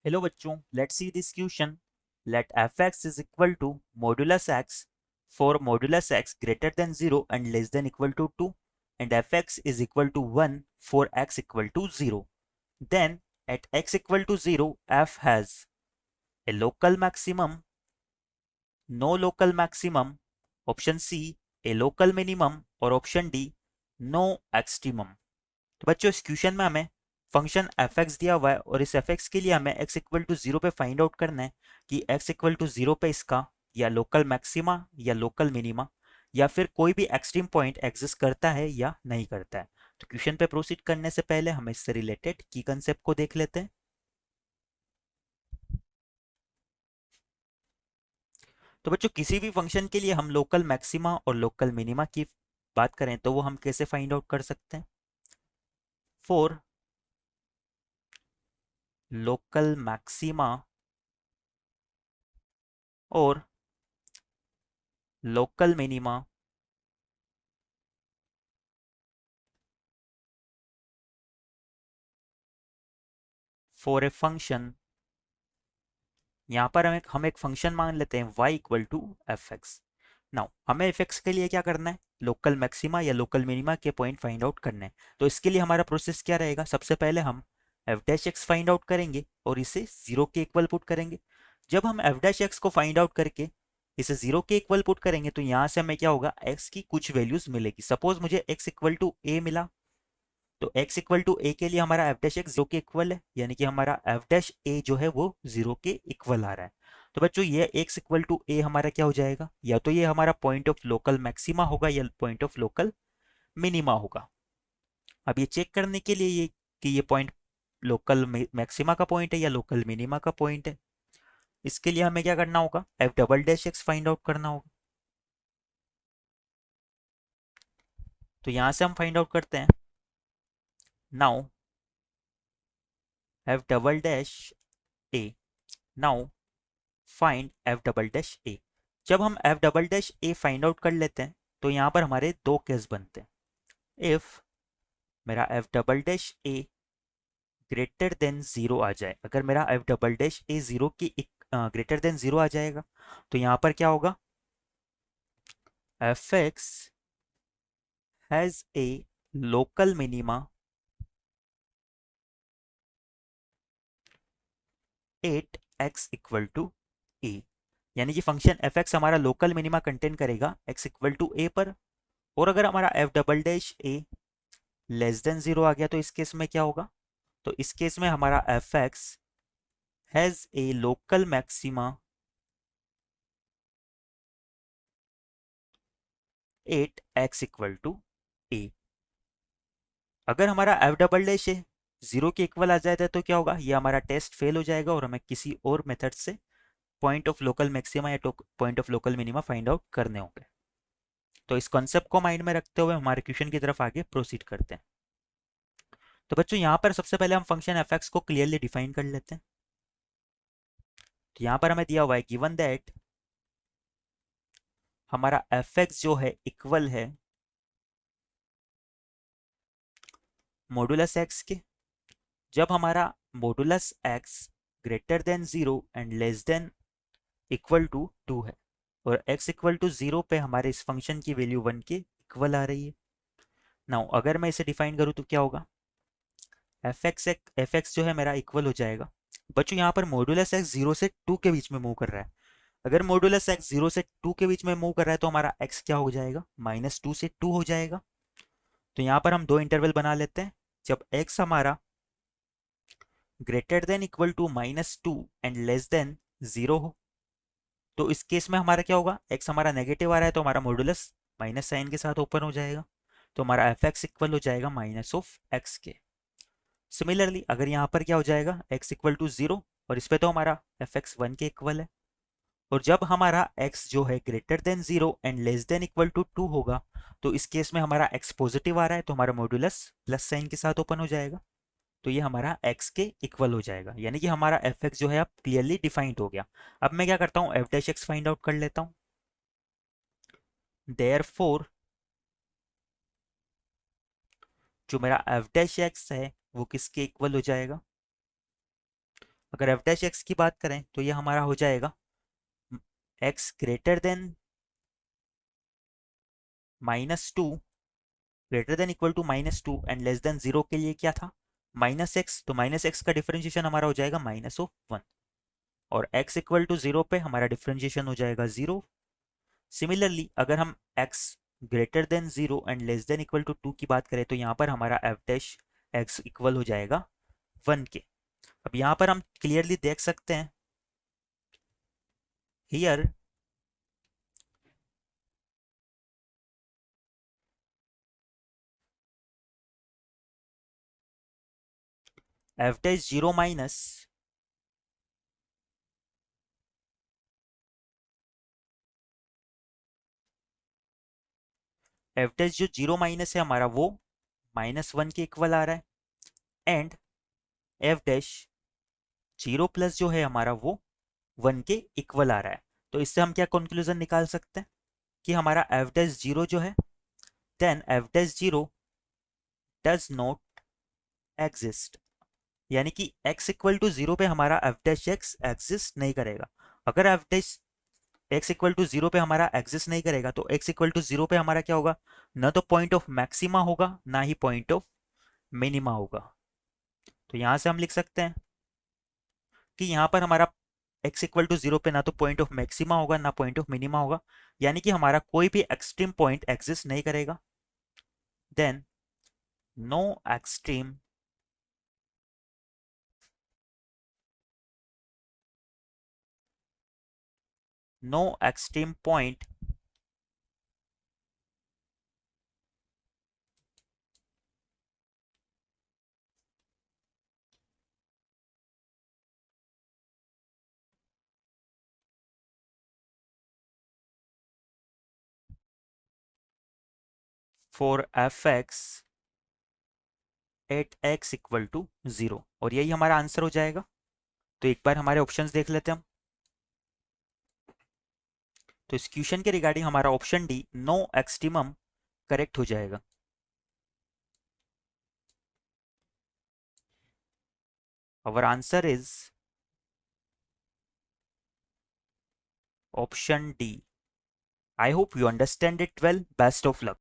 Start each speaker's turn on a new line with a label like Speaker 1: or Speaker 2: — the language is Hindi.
Speaker 1: हेलो बच्चों, let's see this question. Let fx is equal to modulus x for modulus x greater than 0 and less than equal to 2 and fx is equal to 1 for x equal to 0. Then at x equal to 0 f has a local maximum, no local maximum, option C a local minimum और option D no extremum. तो बच्चों इस क्वेश्चन में हमें फंक्शन एफ एक्स दिया हुआ है और इस एफ एक्स के लिए हमें एक्स इक्वल टू जीरो पे फाइंड आउट करना है कि एक्स इक्वल टू जीरो पे इसका या लोकल मैक्सिमा या लोकल मिनिमा या फिर कोई भी एक्सट्रीम पॉइंट एग्जिस्ट करता है या नहीं करता है. तो क्वेश्चन पे प्रोसीड करने से पहले हम इससे रिलेटेड की कंसेप्ट को देख लेते हैं. तो बच्चों किसी भी फंक्शन के लिए हम लोकल मैक्सिमा और लोकल मिनिमा की बात करें तो वो हम कैसे फाइंड आउट कर सकते हैं. फॉर लोकल मैक्सिमा और local minima for a function. यहाँ पर हम एक फंक्शन मान लेते हैं y equal to f x. Now हमें एफ एक्स के लिए क्या करना है, लोकल मैक्सिमा या लोकल मिनिमा के पॉइंट फाइंड आउट करने हैं. तो इसके लिए हमारा प्रोसेस क्या रहेगा, सबसे पहले हम F dash x find out करेंगे और इसे जीरो के इक्वल पुट करेंगे. जब हम एफ डैश एक्स को फाइंड आउट करके इसे जीरो के इक्वल पुट करेंगे तो यहाँ से हमें क्या होगा, एक्स की कुछ वैल्यूज मिलेगी. सपोज मुझे एक्स इक्वल टू ए मिला तो x इक्वल टू ए के लिए हमारा एफ डैश एक्स जीरो के इक्वल है, यानी कि हमारा एफ डैश ए जो है वो जीरो के इक्वल आ रहा है. तो बच्चों ये x इक्वल टू ए हमारा क्या हो जाएगा, या तो ये हमारा पॉइंट ऑफ लोकल मैक्सिमा होगा या पॉइंट ऑफ लोकल मिनिमा होगा. अब ये चेक करने के लिए कि ये पॉइंट लोकल मैक्सिमा का पॉइंट है या लोकल मिनिमा का पॉइंट है, इसके लिए हमें क्या करना होगा, F double dash x find out करना होगा. तो यहां से हम फाइंड आउट करते हैं. Now F double dash A. Now find F double dash A. जब हम F double dash A find out कर लेते हैं तो यहाँ पर हमारे दो केस बनते हैं. इफ मेरा F double dash A greater than zero आ जाए, अगर मेरा F double dash A zero की ग्रेटर देन जीरो आ जाएगा तो यहाँ पर क्या होगा, F X has a local minima at x equal to A. यानी कि फंक्शन एफ एक्स हमारा लोकल मिनिमा कंटेन करेगा एक्स इक्वल टू ए पर. और अगर हमारा F double dash A less than zero आ गया तो इस केस में क्या होगा, तो इस केस में हमारा F X has a local maxima at x equal to A. अगर हमारा F double dash A zero के इक्वल आ जाता है तो क्या होगा, ये हमारा टेस्ट फेल हो जाएगा और हमें किसी और मेथड से पॉइंट ऑफ लोकल मैक्सिमा या point of local minima find out करने होंगे. तो इस कॉन्सेप्ट को माइंड में रखते हुए हमारे क्वेश्चन की तरफ आगे प्रोसीड करते हैं. तो बच्चों यहाँ पर सबसे पहले हम फंक्शन एफ एक्स को क्लियरली डिफाइन कर लेते हैं. तो यहाँ पर हमें दिया हुआ है गिवन दैट हमारा एफ एक्स जो है इक्वल है मॉडुलस एक्स के. जब हमारा modulus x greater than zero and less than equal to two है और x इक्वल टू जीरो पे हमारे इस फंक्शन की वैल्यू वन के इक्वल आ रही है. नाउ अगर मैं इसे डिफाइन करूँ तो क्या होगा, एफ एक्स जो है मेरा इक्वल हो जाएगा. बच्चों यहाँ पर मॉडुलस एक्स जीरो से टू के बीच में मूव कर रहा है. अगर मॉडुलस एक्स जीरो से टू के बीच में मूव कर रहा है तो हमारा x क्या हो जाएगा, माइनस टू से टू हो जाएगा. तो यहाँ पर हम दो इंटरवल बना लेते हैं. जब x हमारा greater than equal to minus two and less than zero हो तो इस केस में हमारा क्या होगा, x हमारा नेगेटिव आ रहा है तो हमारा मॉडुलस माइनस साइन के साथ ओपन हो जाएगा. तो हमारा एफ एक्स इक्वल हो जाएगा माइनस ऑफ एक्स के. सिमिलरली अगर यहाँ पर क्या हो जाएगा, x इक्वल टू जीरो और इस पे तो हमारा एफ एक्स वन के इक्वल है. और जब हमारा x जो है greater than zero and less than equal to two होगा तो इस केस में हमारा x पॉजिटिव आ रहा है तो हमारा मॉडुलस प्लस साइन के साथ ओपन हो जाएगा. तो ये हमारा x के इक्वल हो जाएगा, यानी कि हमारा एफ एक्स जो है अब क्लियरली डिफाइंड हो गया. अब मैं क्या करता हूँ, F dash x find out कर लेता हूँ. देयरफॉर जो मेरा एफ डैश एक्स है वो किसके इक्वल हो जाएगा, अगर एफ डैश एक्स की बात करें तो ये हमारा हो जाएगा x greater than -2, greater than equal to -2 and less than 0 के लिए क्या था -x, तो -x का डिफरेंशिएशन हमारा हो जाएगा -1, और x इक्वल टू 0 पे हमारा डिफरेंशिएशन हो जाएगा 0। सिमिलरली अगर हम x greater than 0 and less than equal to 2 की बात करें तो यहाँ पर हमारा एफ डैश एक्स इक्वल हो जाएगा 1 के। अब यहाँ पर हम क्लियरली देख सकते हैं here F dash 0 minus F dash जो 0 माइनस है हमारा वो -1 के इक्वल आ रहा है, एंड एफ डैश 0 प्लस जो है हमारा वो 1 के इक्वल आ रहा है। तो इससे हम क्या कंक्लूजन निकाल सकते हैं कि हमारा एफ डैश 0 जो है, then f dash 0 does not exist, यानी कि x इक्वल टू 0 पे हमारा एफ डैश एक्स एग्जिस्ट नहीं करेगा। अगर f dash x equal to 0 पे हमारा एग्जिस्ट नहीं करेगा तो x इक्वल टू 0 पे हमारा क्या होगा, ना तो पॉइंट ऑफ मैक्सिमा होगा ना ही पॉइंट ऑफ मिनिमा होगा। तो यहां से हम लिख सकते हैं कि यहाँ पर हमारा x इक्वल टू 0 पे ना तो पॉइंट ऑफ मैक्सिमा होगा ना पॉइंट ऑफ मिनिमा होगा, यानी कि हमारा कोई भी एक्सट्रीम पॉइंट एग्जिस्ट नहीं करेगा। Then no extreme no extreme point for f x at x equal to 0, और यही हमारा आंसर हो जाएगा। तो एक बार हमारे ऑप्शंस देख लेते हैं हम। तो इस क्वेश्चन के रिगार्डिंग हमारा option d no extremum correct हो जाएगा। Our answer is option D. I hope you understand it well. Best of luck.